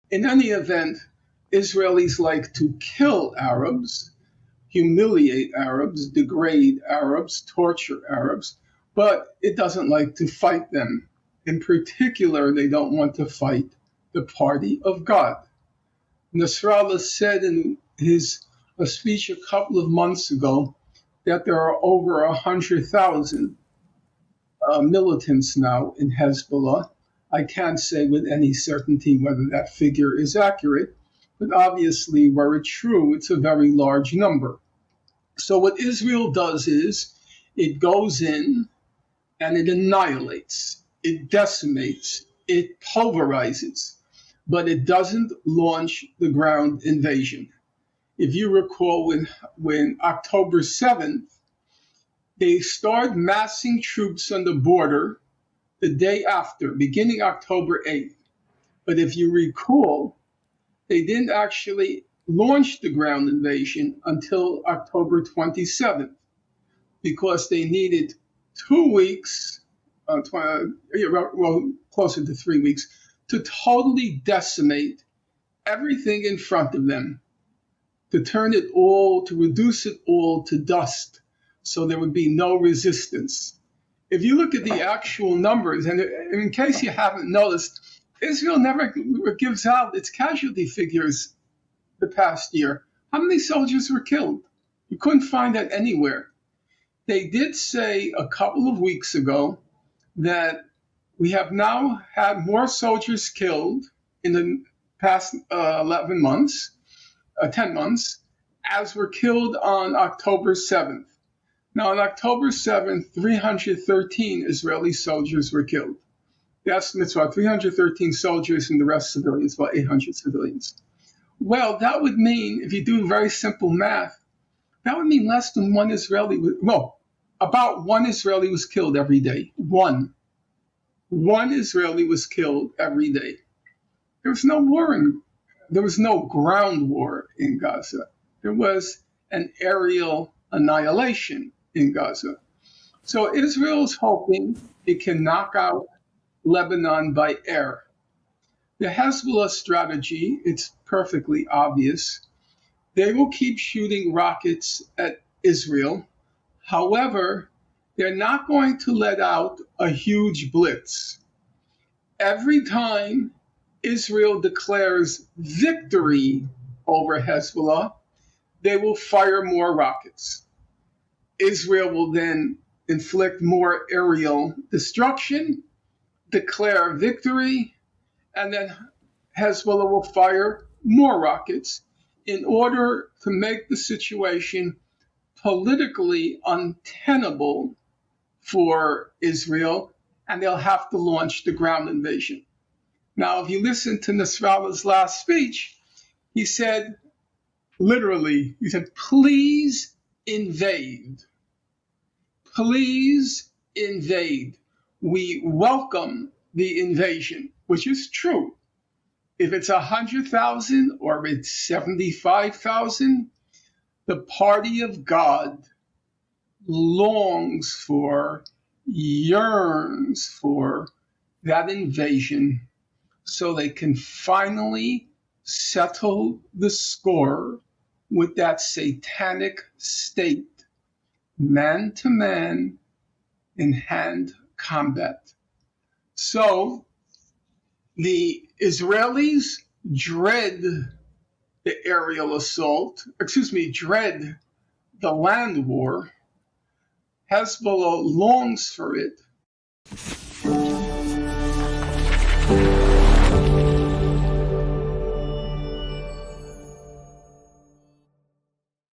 In any event, Israelis like to kill Arabs, humiliate Arabs, degrade Arabs, torture Arabs, but it doesn't like to fight them. In particular, they don't want to fight the party of God. Nasrallah said in a speech a couple of months ago that there are over 100,000 militants now in Hezbollah. I can't say with any certainty whether that figure is accurate, but obviously, were it true, it's a very large number. So what Israel does is it goes in and it annihilates, it decimates, it pulverizes, but it doesn't launch the ground invasion. If you recall, when October 7th, they started massing troops on the border the day after, beginning October 8th. But if you recall, they didn't actually launch the ground invasion until October 27th, because they needed 2 weeks, closer to 3 weeks, to totally decimate everything in front of them, to reduce it all to dust, so there would be no resistance. If you look at the actual numbers, and in case you haven't noticed, Israel never gives out its casualty figures the past year. How many soldiers were killed? You couldn't find that anywhere. They did say a couple of weeks ago that we have now had more soldiers killed in the past 10 months, as were killed on October 7th. Now, on October 7th, 313 Israeli soldiers were killed. The estimates are 313 soldiers and the rest civilians, about 800 civilians. Well, that would mean, if you do very simple math, that would mean less than one Israeli, about one Israeli was killed every day. One Israeli was killed every day. There was no ground war in Gaza. There was an aerial annihilation in Gaza. So Israel's hoping it can knock out Lebanon by air. The Hezbollah strategy, it's perfectly obvious. They will keep shooting rockets at Israel. However, they're not going to let out a huge blitz. Every time Israel declares victory over Hezbollah, they will fire more rockets. Israel will then inflict more aerial destruction, declare victory, and then Hezbollah will fire more rockets in order to make the situation politically untenable for Israel, and they'll have to launch the ground invasion. Now, if you listen to Nasrallah's last speech, he said, please invade. Please invade. We welcome the invasion, which is true. If it's 100,000 or if it's 75,000, the party of God longs for, yearns for that invasion so they can finally settle the score with that satanic state, man to man, in hand combat. So the Israelis dread the aerial assault, dread the land war. Hezbollah longs for it.